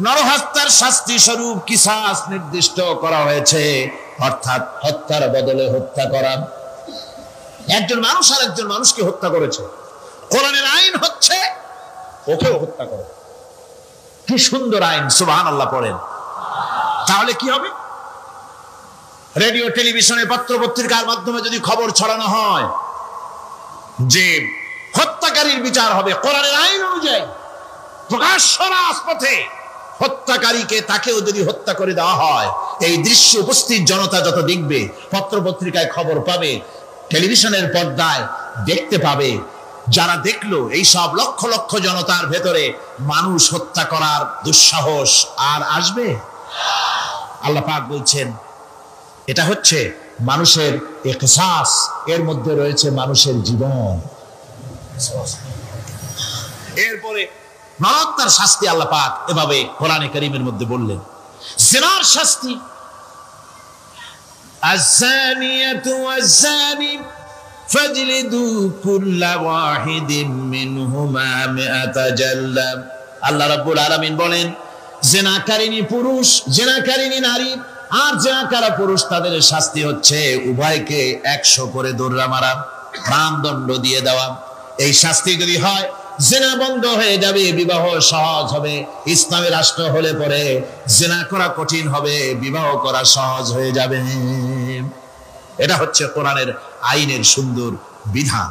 নরহত্যার শাস্তি স্বরূপ কিসাস নির্দিষ্ট করা হয়েছে, অর্থাৎ হত্যার বদলে হত্যা করা। একজন মানুষ আর একজন মানুষকে হত্যা করেছে, কোরআনের আইন হচ্ছে ওকেও হত্যা করো। কি সুন্দর আইন, সুবহানাল্লাহ পড়েন। তাহলে কি হবে? রেডিও টেলিভিশনে পত্র পত্রিকার মাধ্যমে যদি খবর ছড়ানো হয় যে হত্যাকারীর বিচার হবে কোরআনের আইন অনুযায়ী, প্রকাশ্য রাজপথে হত্যাকারীকে তাকেও যদি হত্যা করে দেওয়া হয়, এই দৃশ্য উপস্থিত জনতা যত দেখবে, পত্র পত্রিকায় খবর পাবে, টেলিভিশনের পর্দায় দেখতে পাবে, যারা দেখলো এই সব লক্ষ লক্ষ জনতার ভেতরে মানুষ হত্যা করার দুঃসাহস আর আসবে? আল্লাহ পাক বলছেন এটা হচ্ছে মানুষের ইকসাস, এর মধ্যে রয়েছে মানুষের জীবন। এরপরে নরহত্যার শাস্তি আল্লাহ পাক এভাবে কোরআনে কারীমের মধ্যে বললেন। জিনার শাস্তি, আয-যানিয়াতু ওয়াজ-যানি ফাজলিদু কুল্লা ওয়াহিদিম মিনহুমা মিআতা জালদা। আল্লাহ রাব্বুল আলামিন বলেন জিনাকারিনী পুরুষ, জিনাকারিনী নারী আর জিনাকারা পুরুষ, তাদের শাস্তি হচ্ছে উভয়কে 100 করে দৌড়া মারা, প্রাণদণ্ড দিয়ে দেওয়া। এই শাস্তি যদি হয় জিনা বন্ধ হয়ে যাবে, বিবাহ সহজ হবে। ইসলামী রাষ্ট্র হলে পরে জিনা করা কঠিন হবে, বিবাহ করা সহজ হয়ে যাবে। এটা হচ্ছে কোরআনের আইনের সুন্দর বিধান।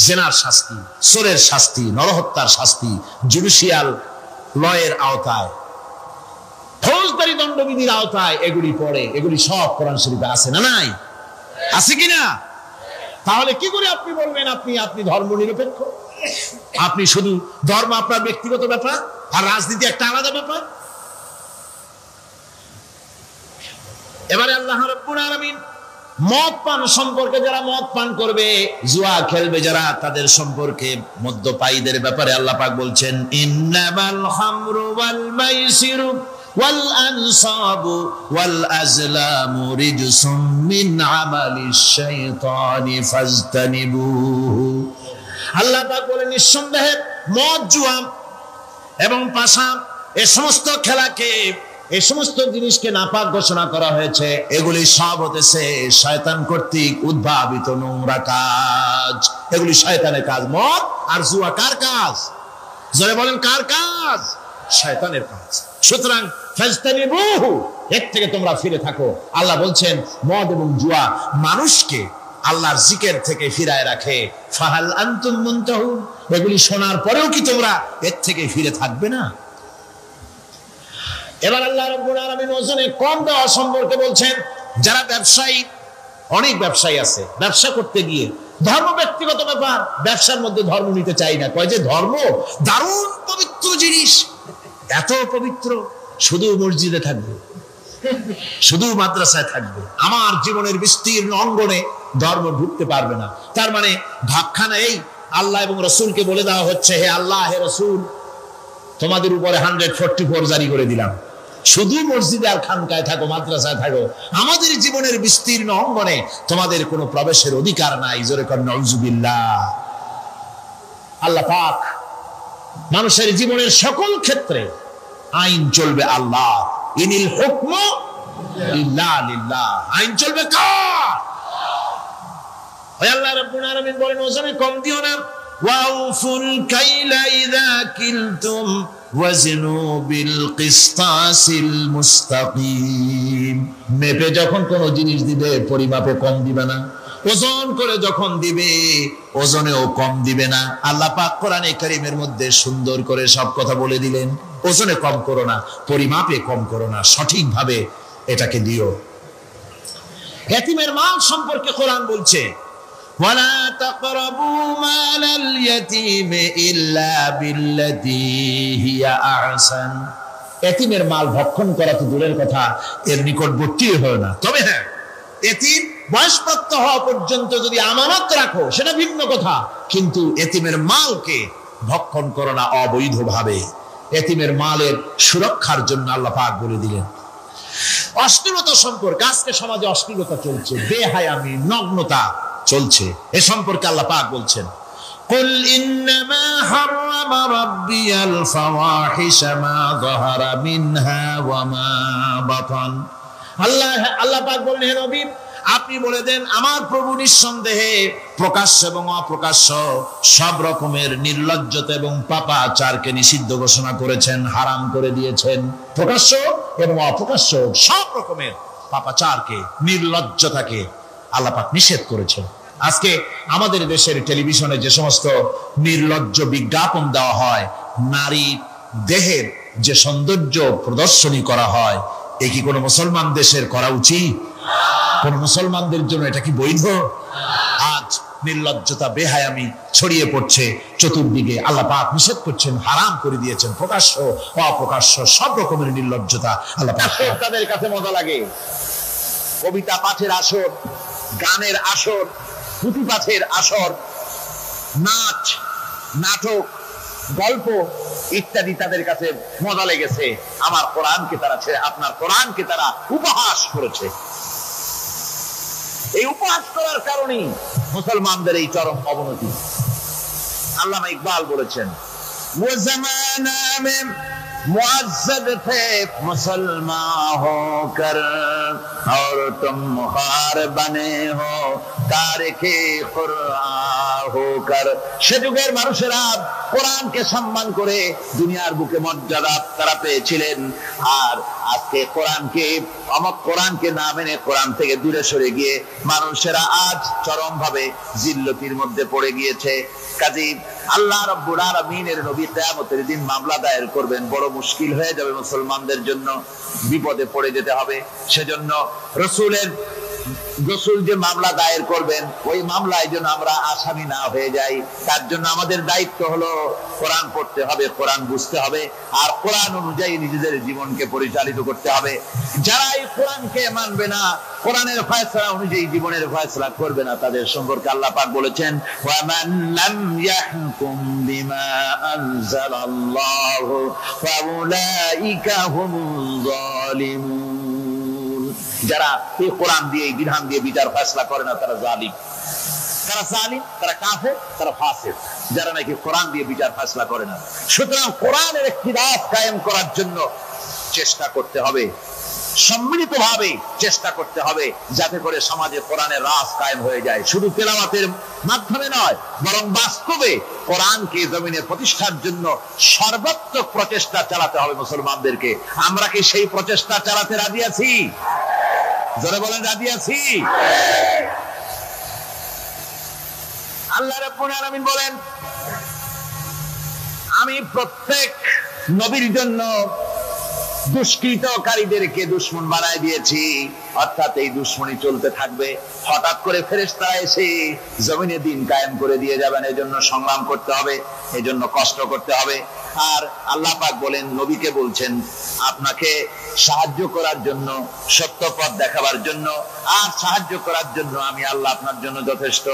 জিনার শাস্তি, চোরের শাস্তি, নরহত্যার শাস্তি জুডিশিয়াল লয়ের আওতায়, ফৌজদারি দণ্ডবিধির আওতায় এগুলি পড়ে। এগুলি সব কোরআন শরীফে আছে না নাই? আছে কিনা? তাহলে কি করে আপনি বলবেন আপনি ধর্ম নিরপেক্ষ? আপনি শুধু ধর্ম আপনার ব্যক্তিগত ব্যাপার আর রাজনীতি একটা আলাদা ব্যাপার। এবারে আল্লাহ রাব্বুল আলামিন মদ পান সম্পর্কে, যারা মদ পান করবে, জুয়া খেলবে যারা, তাদের সম্পর্কে মদ্যপায়ীদের ব্যাপারে আল্লাহ পাক বলছেন ইন্নামাল খামরু ওয়াল মাইসিরু ওয়াল আনসাবু ওয়াল আজলামু রিজসুম মিন আমালিশ শাইতানি ফাজতানিবুহু। আল্লাহ পাক বলেন নিঃসন্দেহে মদ, জুয়া এবং পাশা এই সমস্ত খেলাকে, এই সমস্ত জিনিসকে নাপাক ঘোষণা করা হয়েছে। এগুলি সব হতেছে শয়তান কর্তৃক উদ্ভাবিত নোংরা কাজ। এগুলি শয়তানের কাজ। মদ আর জুয়া কার কাজ? জোরে বলেন কার কাজ? শয়তানের কাজ। সুতরাং ফাজতানিবুহু, এর থেকে তোমরা ফিরে থাকো। আল্লাহ বলছেন মদ এবং জুয়া মানুষকে আল্লাহর জিকির থেকে ফিরায় রাখে। ফাহাল আনতুম মুনতাহুন, এগুলি শোনার পরেও কি তোমরা এর থেকে ফিরে থাকবে না? এবার আল্লাহ রাব্বুল আলামিন ওজনে কম দেওয়া সম্পর্কে বলছেন। যারা ব্যবসায়ী, অনেক ব্যবসায়ী আছে, ব্যবসা করতে গিয়ে ধর্ম ব্যক্তিগত ব্যাপার, ব্যবসার মধ্যে ধর্ম নিতে চাই না। কয় যে ধর্ম দারুণ পবিত্র জিনিস, এত পবিত্র, শুধু মসজিদে থাকবে, শুধু মাদ্রাসায় থাকবে, আমার জীবনের বিস্তীর্ণ অঙ্গনে ধর্ম ঢুকতে পারবে না। তার মানে ভাবখানা এই, আল্লাহ এবং রসুলকে বলে দেওয়া হচ্ছে, হে আল্লাহ হে রসুল, তোমাদের উপরে 144 জারি করে দিলাম, শুধু মসজিদে আর খানকায় থাকো, মাদ্রাসায় থাকো, আমাদের জীবনের বিস্তীর্ণ অঙ্গনে তোমাদের কোনো প্রবেশের অধিকার নাই। জোরে কর নাউজুবিল্লাহ। আল্লাহ পাক মানুষের জীবনের সকল ক্ষেত্রে আইন চলবে আল্লাহ। ইনিল হুকমু ইল্লা লিল্লাহ, আইন চলবে কার? ওই আল্লাহ রাব্বুল আলামিন বলেন ওজনে কম দিও না। ওয়াউফুল কাইলা ইযা কিলতুম ওয়াজনু বিল কিসতাসিল মুস্তাকিম। মেপে যখন কোন জিনিস দিবে পরিমাপে কম দিবে না, ওজন করে যখন দিবে ওজনেও কম দিবে না। আল্লাহ পাক কোরআনে কারীমের মধ্যে সুন্দর করে সব কথা বলে দিলেন। ওজনে কম করো না, পরিমাপে কম করো না, সঠিকভাবে এটাকে দিও। ইতিমের মাল সম্পর্কে কোরআন বলছে, ওয়ালা তাকরাবু মালাল ইয়াতীমি ইল্লা বিল্লাতী হিয়া আহসান। ইতিমের মাল ভক্ষণ করা তো দূরের কথা, এর নিকটবর্তী হয় না। তবে হ্যাঁ, ইতিম বয়সপ্রাপ্ত হওয়া পর্যন্ত যদি আমানত রাখো সেটা ভিন্ন কথা, কিন্তু ইতিমের মালকে ভক্ষণ করো না অবৈধভাবে। ইতিমের মালের সুরক্ষার জন্য আল্লাহ পাক বলে দিলেন। অশ্লীলতা সম্পর্কে, আজকে সমাজে অশ্লীলতা চলছে, বেহায়ামি, নগ্নতা চলছে, এ সম্পর্কে আল্লাহ পাক বলছেন, কুল ইন্নামা হারামা রাব্বিয়াল ফাওয়াহিশা মা যাহারা মিনহা ওয়া মা বাতান। আল্লাহ পাক বলেন, হে নবী আপনি বলে দেন, আমার প্রভু নিঃসন্দেহে প্রকাশ্য এবং অপ্রকাশ্য সব রকমের নির্লজ্জতা এবং পাপাচারকে নিষিদ্ধ ঘোষণা করেছেন, হারাম করে দিয়েছেন। প্রকাশ্য এবং অপ্রকাশ্য সব রকমের পাপাচারকে, নির্লজ্জতাকে আল্লাহ পাক নিষেধ করেছেন। আজকে আমাদের দেশের টেলিভিশনে যে সমস্ত নির্লজ্জ বিজ্ঞাপন দেওয়া হয়, নারী দেহের যে সৌন্দর্য প্রদর্শনী করা হয়, এ কি কোনো মুসলমান দেশের করা উচিত? কোন মুসলমানদের জন্য এটা কি বৈধ? আজ নির্লজ্জতা, বেহায়ামি ছড়িয়ে পড়ছে চতুর্দিকে। আল্লাহ পাক নিষেধ করছেন, হারাম করে দিয়েছেন। প্রকাশ্য অপ্রকাশ্য সব রকমের নির্লজ্জতা আল্লাহ পাক। তাদের কাছে মজা লাগে কবিতা পাঠের আসর, গানের আসর, পুঁথি পাঠের আসর, নাচ, নাটক, গল্প ইত্যাদি তাদের কাছে মজা লেগেছে। আমার কোরআনকে তারা ছেড়ে আপনার কোরআনকে তারা উপহাস করেছে। এই উপহাস করার কারণেই মুসলমানদের এই চরম অবনতি। আল্লামা ইকবাল বলেছেন, वो ज़माना में मुअज़्ज़ज़ थे मुसलमान होकर और तुम मुखार बने हो तारिके कुरान होकर। সে যুগের মানুষেরা কোরআনকে সম্মান করে দুনিয়ার বুকে মর্যাদা তারা পেয়েছিলেন, আর আজকে কোরআনকে না মেনে কোরআন থেকে দূরে সরে গিয়ে মানুষেরা আজ চরম ভাবে জিল্লতির মধ্যে পড়ে গিয়েছে। কাজেই আল্লাহ রাব্বুল আলামিনের নবী কিয়ামতের দিন মামলা দায়ের করবেন, বড় মুশকিল হয়ে যাবে মুসলমানদের জন্য, বিপদে পড়ে যেতে হবে। সেজন্য রাসূলের রাসূল যে মামলা দায়ের করবেন ওই মামলায় যেন আমরা আসামি না হয়ে যাই, তার জন্য আমাদের দায়িত্ব হলো কোরআন পড়তে হবে, কোরআন বুঝতে হবে, আর কোরআন অনুযায়ী নিজেদের জীবনকে পরিচালিত করতে হবে। যারা এই কোরআনকে মানবে না, কোরআনের ফয়সালা অনুযায়ী জীবনের ফয়সালা করবে না, তাদের সম্পর্কে আল্লাহ পাক বলেছেন ওয়া মান লাম ইয়াহকুম বিমা আনজালাল্লাহু ফাউলাইকা হুমুজ জালিমুন। যারা এই কোরআন দিয়ে, এই বিধান দিয়ে বিচার ফয়সালা করে না, তারা জালিম, তারা কাফের, তারা ফাসিক, যারা নাকি কোরআন দিয়ে বিচার ফয়সালা করে না। সুতরাং কোরআনের ইক্তিদাস কায়েম করার জন্য চেষ্টা করতে হবে, সম্মিলিতভাবে চেষ্টা করতে হবে, যাতে করে সমাজে কোরআনের রাজ কায়েম হয়ে যায়। শুধু তেলাওয়াতের মাধ্যমে নয়, বরং বাস্তবে কোরআনকে জমিনে প্রতিষ্ঠার জন্য সর্বাত্মক প্রচেষ্টা চালাতে হবে মুসলমানদেরকে। আমরা কি সেই প্রচেষ্টা চালাতে রাজি আছি? জোরে বলেন, রাজি আছি? আল্লাহ রাব্বুল আলামিন বলেন, আমি প্রত্যেক নবীর জন্য দুষ্কৃতকারীদেরকে দুশমন বানায় দিয়েছি, অর্থাৎ এই দুশমনি চলতে থাকবে। হঠাৎ করে ফেরেশতারা এসে জমিনে দিন কায়েম করে দিয়ে যাবেন, এজন্য সংগ্রাম করতে হবে, এজন্য কষ্ট করতে হবে। আর আল্লাহ পাক বলেন, নবীকে বলছেন আপনাকে সাহায্য করার জন্য, সত্য পথ দেখাবার জন্য, আর সাহায্য করার জন্য আমি আল্লাহ আপনার জন্য যথেষ্ট।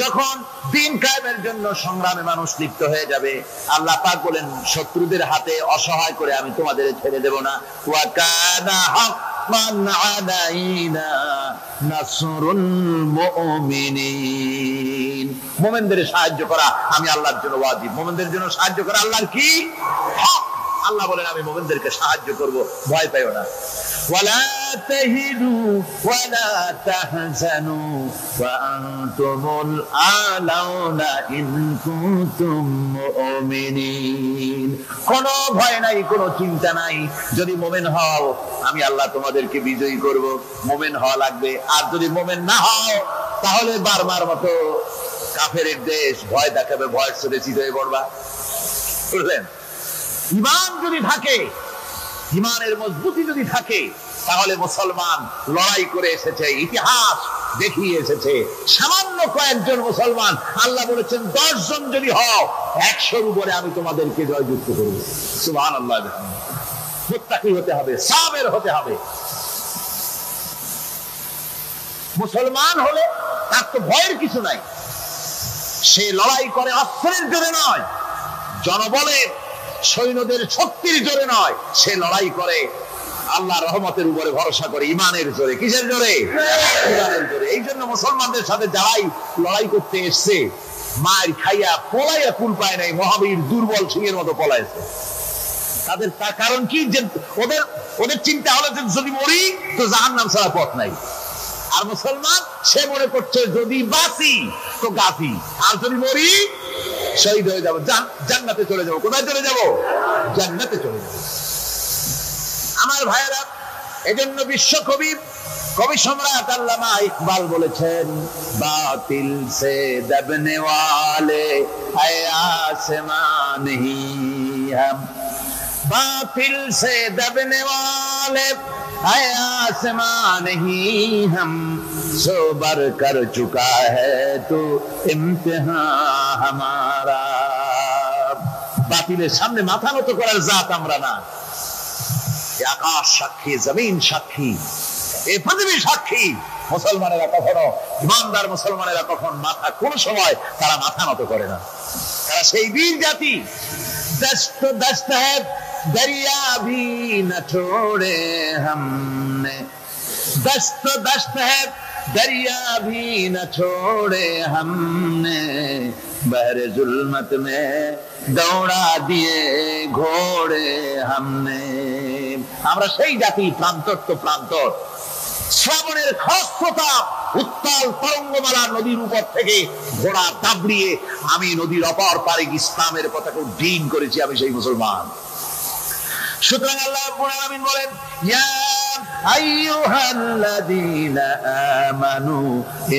যখন দিন কায়েমের জন্য সংগ্রামে মানুষ লিপ্ত হয়ে যাবে, আল্লাহ পাক বলেন শত্রুদের হাতে অসহায় করে আমি তোমাদের ছেড়ে দেব না। ওয়া কানা হাক্কান আলাইনা নাসরুল মুমিনিন। মুমিনদের সাহায্য করা আমি আল্লাহর জন্য ওয়াজিব। মুমিনদের জন্য সাহায্য করা আল্লাহর কি হক। আল্লাহ বলেন আমি মুমিনদেরকে সাহায্য করব, ভয় পাইও না। ওয়ালা তাহিনু ওয়ালা তাহজানু ওয়া আনতুমুল আলাউনা ইন কুনতুম মুমিনিন। কোনো ভয় নাই, কোনো চিন্তা নাই। যদি মুমিন হও আমি আল্লাহ তোমাদেরকে বিজয়ী করব। মুমিন হওয়া লাগবে। আর যদি মুমিন না হও তাহলে বারবার মতো কাফেরের দেশ ভয় দেখাবে, ভয় ছড়ে ছিটে পড়বা। বুঝলেন? ঈমান যদি থাকে, ঈমানের মজবুতি যদি থাকে, তাহলে মুসলমান লড়াই করে এসেছে, ইতিহাস দেখিয়ে এসেছে। সামান্য কয়েকজন মুসলমান, আল্লাহ বলেছেন 10 জন যদি হও 100-র উপরে আমি তোমাদেরকে জয়যুক্ত করব। সুবহানাল্লাহ। মুত্তাকি হতে হবে, সাবের হতে হবে। মুসলমান হলে তার তো ভয়ের কিছু নাই। সে লড়াই করে অস্ত্রের জোরে নয়, জনবলের, সৈন্যদের শক্তির জোরে নয়, সে লড়াই করে আল্লাহর রহমতের উপরে ভরসা করে, ঈমানের জোরে। কিসের জোরে? ঈমানের জোরে। এই জন্য মুসলমানদের সাথে যারাই লড়াই করতে এসছে, মার খাইয়া পলাইয়া কুল পায় নাই, মহাবীর দুর্বল সিংহের মতো পলাইছে। তাদের তার কারণ কি? যে ওদের চিন্তা হলো যে যদি মরি তো জাহান্নাম ছাড়া পথ নাই। আর মুসলমান সে মনে করছে যদি বাঁচি তো গাফি, আর যদি মরি শহীদ হয়ে যাবো, জান্নাতে চলে যাবো। কোথায় চলে যাবো? জান্নাতে চলে যাবো। আমার ভাইয়েরা, এজন্য বিশ্ব কবি সম্রাট আল্লামা ইকবাল বলেছেন, বাতিল সে দবনে ওয়ালে है आसमान ही हम, बातिल से दबने वाले है आसमान ही हम, सो बर कर चुका है तो इम्तिहान हमारा। বাতিলের সামনে মাথা নত করার জাত আমরা না। আকাশ সাক্ষী, জমিন সাক্ষী, এই পৃথিবী সাক্ষী। মুসলমানেরা কখনো, ইমানদার মুসলমানেরা কখন মাথা, কোন সময় তারা মাথা নত করে না। তারা সেই বীর জাতি। দস্ত দস্ত है दरिया भी न छोड़े हमने, दस्त दस्त है दरिया भी न छोड़े हमने, बहरे जुल्मत में दौड़ा दिए घोड़े हमने। আমরা সেই জাতি, প্রান্তর তো প্রান্তর। শ্রাবণের খস্ততা উত্তাল তরঙ্গমালা নদীর উপর থেকে ঘোড়া দাবড়িয়ে আমি নদীর অপর পারে ইসলামের পতাকা উড্ডীন করেছি, আমি সেই মুসলমান। সুতরাং আল্লাহ রাব্বুল আলামিন বলেন, ইয়া আইয়ুহাল্লাযীনা আমানু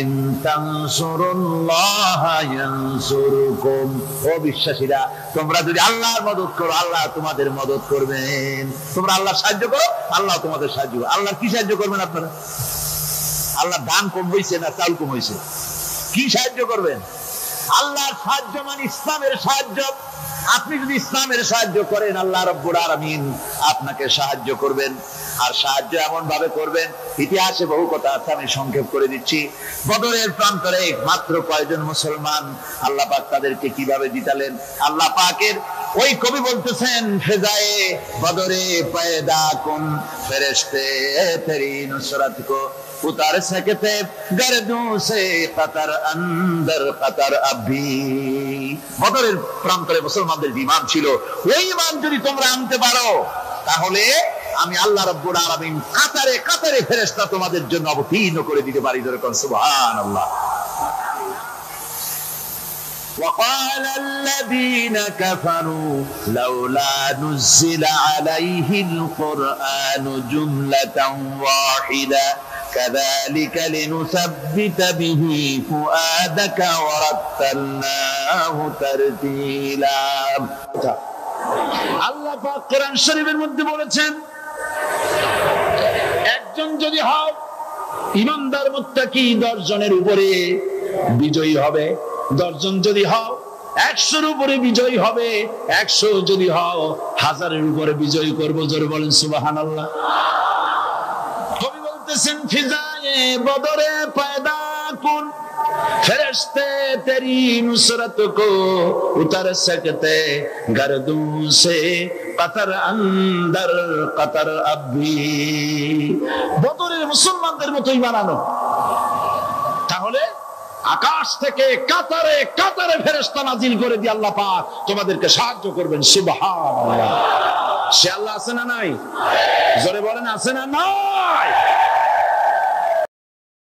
ইন তানসুরুল্লাহা ইয়ানসুরকুম। ও বিশ্বাসীরা, তোমরা যদি আল্লাহর মদদ করো, আল্লাহ তোমাদের মদদ করবেন। তোমরা আল্লাহর সাহায্য করো, আল্লাহ তোমাদের সাহায্য করবে। আল্লাহর কি সাহায্য করবেন আপনারা? আল্লাহ দান কম হয়েছে না চাউল কম হয়েছে? কি সাহায্য করবেন? আল্লাহর সাহায্য মানে ইসলামের সাহায্য। আপনি যদি ইসলামের সাহায্য করেন, আল্লাহ রাব্বুল আলামিন আপনাকে সাহায্য করবেন। আর সাহায্য এমন ভাবে করবেন, ইতিহাসে বহু কথা আছে, আমি সংক্ষেপ করে দিচ্ছি। বদরের প্রান্তরে মাত্র কয়েকজন মুসলমান, আল্লাহ পাক তাদেরকে কিভাবে জিতালেন। আল্লাহ পাকের ওই কবি বলতেছেন, ফেজায়ে বদরে পয়দা কুন ফেরেশতে তেরি নুসরত কো उतार सकते गर्दों से कतर अंदर कतर अभी। বদরের প্রান্তরে মুসলমানদের ঈমান ছিল, ওই ঈমান যদি তোমরা আনতে পারো, তাহলে আমি আল্লাহ রাব্বুল আলামিন কাতারে কাতারে ফেরেশতা তোমাদের জন্য অবতীর্ণ করে দিতে পারি। যেরকম সুবহানাল্লাহ। وقال الذين كفروا لولا نزل عليه القرآن جملة واحدة كذلك لنثبت به فؤادك ورتلناه ترتيلا। আল্লাহ পাক কোরআন শরীফের মধ্যে বলেছেন, একজন যদি হও ঈমানদার মুত্তাকি 10 জনের উপরে বিজয়ী হবে, 10 জন যদি হও 100-এর উপরে বিজয়ী হবে, 100 যদি হও 1000-এর উপরে বিজয়ী করবো। জোরে বলেন সুবহানাল্লাহ। কবি বলতেছেন, ফিজায়ে বদরে পয়দা কুন ফেরেশতে তেরি নুসরত কো উতার सकते गर्दों से कतर अंदर कतर अभी। বদরের মুসলমানদের মতো ঈমান আনো, তাহলে আকাশ থেকে কাতারে কাতারে ফেরেশতা নাজিল করে দিয়ে আল্লাহ পাক তোমাদেরকে সাহায্য করবেন। সুবহানাল্লাহ। সে আল্লাহ আছে না নাই? জোরে বলেন আছে না নাই?